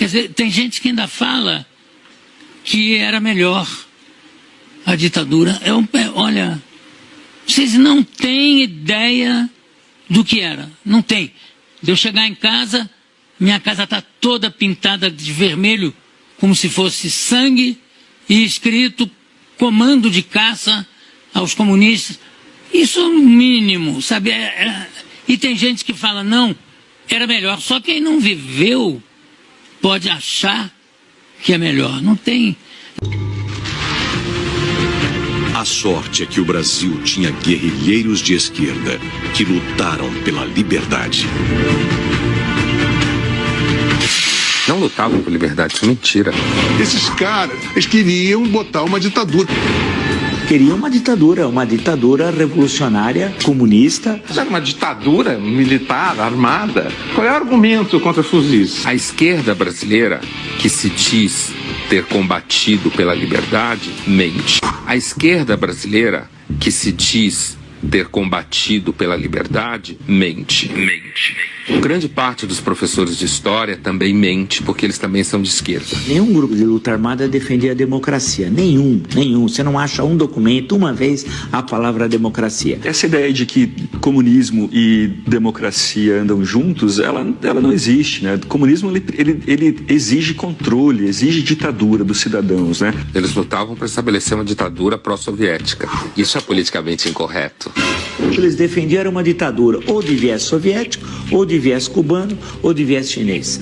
Quer dizer, tem gente que ainda fala que era melhor a ditadura. Olha, vocês não têm ideia do que era. Não tem. De eu chegar em casa, minha casa está toda pintada de vermelho, como se fosse sangue, e escrito comando de caça aos comunistas. Isso é o mínimo, sabe? E tem gente que fala, não, era melhor. Só quem não viveu pode achar que é melhor. Não tem. A sorte é que o Brasil tinha guerrilheiros de esquerda que lutaram pela liberdade. Não lutavam por liberdade, isso é mentira. Esses caras, eles queriam botar uma ditadura. Queria uma ditadura revolucionária, comunista. Era uma ditadura militar, armada. Qual é o argumento contra fuzis? A esquerda brasileira, que se diz ter combatido pela liberdade, mente. A esquerda brasileira, que se diz ter combatido pela liberdade, mente. Grande parte dos professores de história também mente, porque eles também são de esquerda. Nenhum grupo de luta armada defendia a democracia. Nenhum. Você não acha um documento, uma vez, a palavra democracia. Essa ideia de que comunismo e democracia andam juntos, ela não existe, né? O comunismo, ele exige controle, exige ditadura dos cidadãos, né? Eles lutavam para estabelecer uma ditadura pró-soviética. Isso é politicamente incorreto. Eles defendiam uma ditadura ou de viés soviético, ou de viés cubano, ou de viés chinês.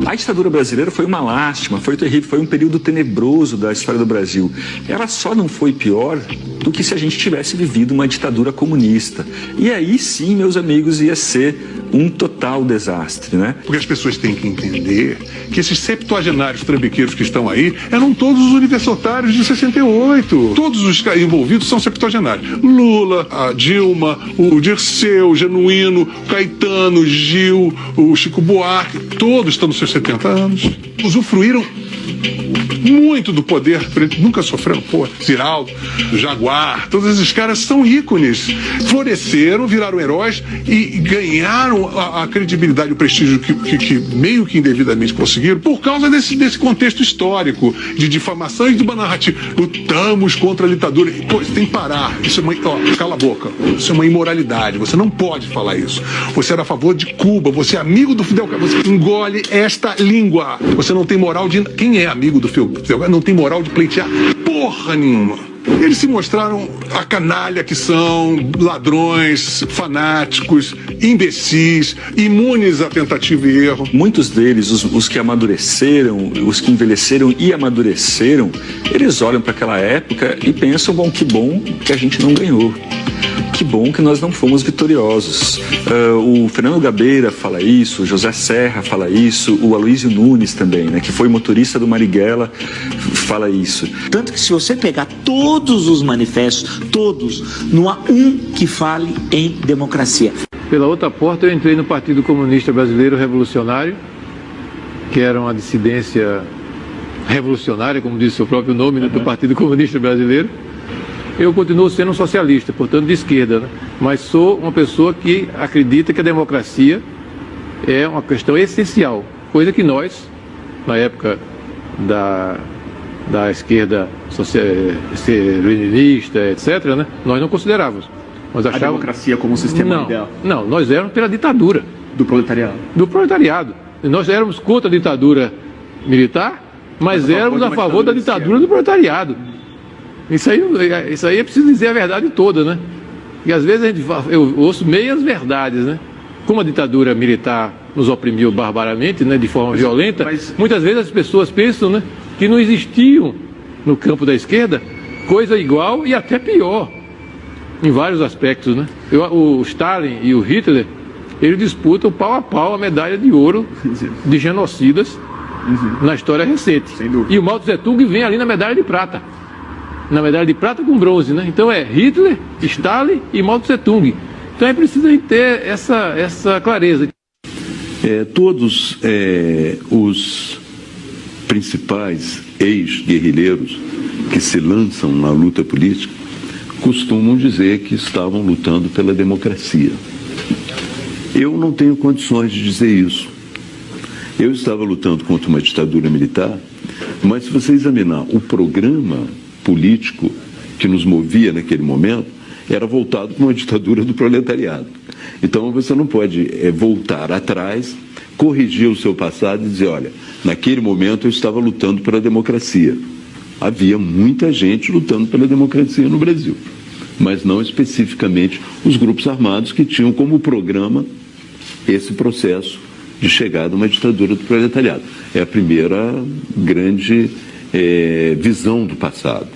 A ditadura brasileira foi uma lástima, foi terrível, foi um período tenebroso da história do Brasil. Ela só não foi pior do que se a gente tivesse vivido uma ditadura comunista. E aí sim, meus amigos, ia ser um total desastre, né? Porque as pessoas têm que entender que esses septuagenários trambiqueiros que estão aí eram todos os universitários de 68. Todos os envolvidos são septuagenários. Lula, a Dilma, o Dirceu, o Genuíno, o Caetano, o Gil, o Chico Buarque, todos estão nos seus 70 anos. Usufruíram muito do poder, nunca sofreram, Ziraldo, Jaguar, todos esses caras são ícones, floresceram, viraram heróis e ganharam a credibilidade e o prestígio que meio que indevidamente conseguiram por causa desse contexto histórico de difamação e de uma narrativa. Lutamos contra a ditadura. Isso tem que parar. Isso é cala a boca. Isso é uma imoralidade. Você não pode falar isso. Você era a favor de Cuba, você é amigo do Fidel Castro, você engole esta língua. Você não tem moral de... Quem é amigo do Fidel Castro não tem moral de pleitear porra nenhuma. Eles se mostraram a canalha que são, ladrões, fanáticos, imbecis, imunes a tentativa e erro. Muitos deles, os que amadureceram, os que envelheceram e amadureceram, eles olham para aquela época e pensam, bom, que bom que a gente não ganhou. Que bom que nós não fomos vitoriosos. O Fernando Gabeira fala isso, o José Serra fala isso, o Aloysio Nunes também, né, que foi motorista do Marighella, fala isso. Tanto que se você pegar todos os manifestos, todos, não há um que fale em democracia. Pela outra porta eu entrei no Partido Comunista Brasileiro Revolucionário, que era uma dissidência revolucionária, como diz o seu próprio nome, né, do Partido Comunista Brasileiro. Eu continuo sendo um socialista, portanto de esquerda, né? Mas sou uma pessoa que acredita que a democracia é uma questão essencial, coisa que nós, na época da esquerda leninista, etc., né, nós não considerávamos. Nós achávamos... A democracia como um sistema ideal? Não, nós éramos pela ditadura. Do proletariado? Do proletariado. Nós éramos contra a ditadura militar, mas éramos a favor da ditadura do proletariado. Isso aí é preciso dizer a verdade toda, né? E às vezes eu ouço meias verdades, né? Como a ditadura militar nos oprimiu barbaramente, né, de forma violenta, muitas vezes as pessoas pensam, né, que não existiam no campo da esquerda coisa igual e até pior, em vários aspectos, né? O Stalin e o Hitler, eles disputam pau a pau a medalha de ouro de genocidas na história recente. E o Mao Tse Tung vem ali na medalha de prata. Na medalha de prata com bronze, né? Então é Hitler, Stalin e Mao Tse Tung. Então é preciso a gente ter essa clareza. Todos os principais ex-guerrilheiros que se lançam na luta política costumam dizer que estavam lutando pela democracia. Eu não tenho condições de dizer isso. Eu estava lutando contra uma ditadura militar, mas se você examinar o programa político que nos movia naquele momento, era voltado para uma ditadura do proletariado. Então você não pode voltar atrás, corrigir o seu passado e dizer, olha, naquele momento eu estava lutando pela democracia. Havia muita gente lutando pela democracia no Brasil, mas não especificamente os grupos armados que tinham como programa esse processo de chegada a uma ditadura do proletariado. É a primeira grande visão do passado.